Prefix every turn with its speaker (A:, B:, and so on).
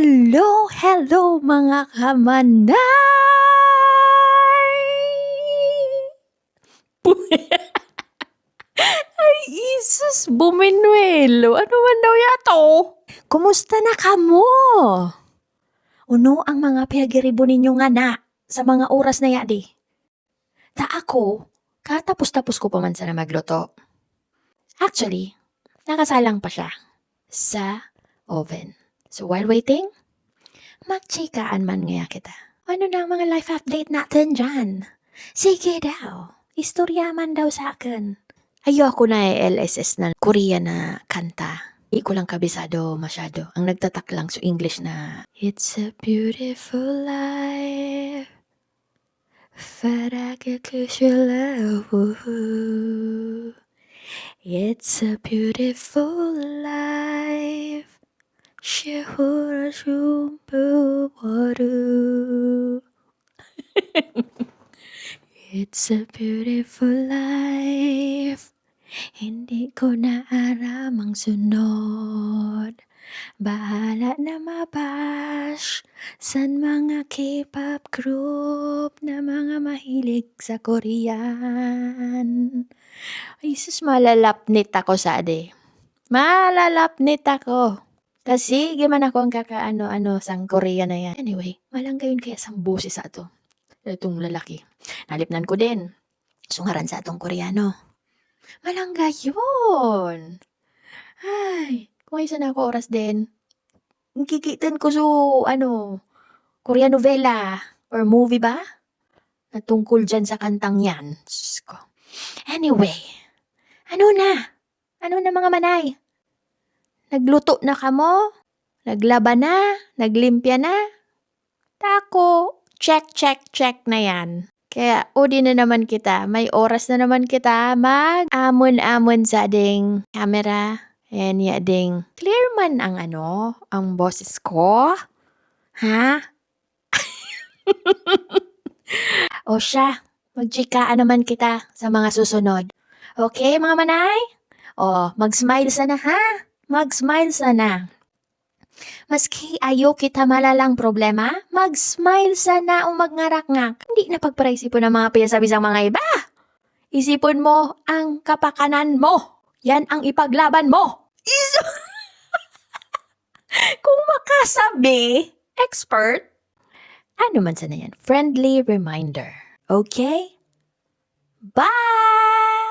A: Hello, hello mga kamanay! Ay, Isus, Buminuelo, ano man daw yato? Kumusta na kamo? Uno ang mga piyagiribo ninyo nga na sa mga oras na yadi? Ta ako, katapos-tapos ko pa man sana magluto. Actually, nakasalang pa siya sa oven. So while waiting, magchikaan man ngaya kita. Ano na ang mga life update natin dyan? Sige daw, istorya man daw sa akin. Ayoko na LSS na Korean na kanta. Di ko lang kabisado masyado. Ang nagtatak lang sa English na It's a beautiful life Faragakashulawu It's a beautiful life Shihurashumpuwaru It's a beautiful life Hindi ko na aram ang sunod Bahala na mabash San mga K-pop group Na mga mahilig sa Korean Ay sus, malalapnit ako sa ade. Malalapnit ako. Kasi gimana ako ang kakaano-ano sang Korea na yan. Anyway, malang gayon kaya sang boses sa ato. Itong lalaki. Nalipnan ko din. Sungaran sa atong Koreano. Malangga yun. Ay, kung isa na ako oras din, kikitin ko so, Korean novela or movie ba? Na tungkol dyan sa kantang yan. Sus ko. Anyway, ano na mga manay? Nagluto na kamo? Naglaba na? Naglimpya na? Tako, check na yan. Kaya, udi na naman kita. May oras na naman kita mag-amon-amon sa ding camera. And ding clear man ang ang boses ko. Ha? O siya, magchikaan naman kita sa mga susunod. Okay, mga manay? O, mag-smile sana ha? Mag-smile sana. Maski ayaw kita malalang problema, mag-smile sana o magngarak-ngak. Hindi na pagparaisipon ng mga piyasabi sa mga iba. Isipon mo ang kapakanan mo. Yan ang ipaglaban mo. Kung makasabi, expert, ano man sana yan, friendly reminder. Okay? Bye!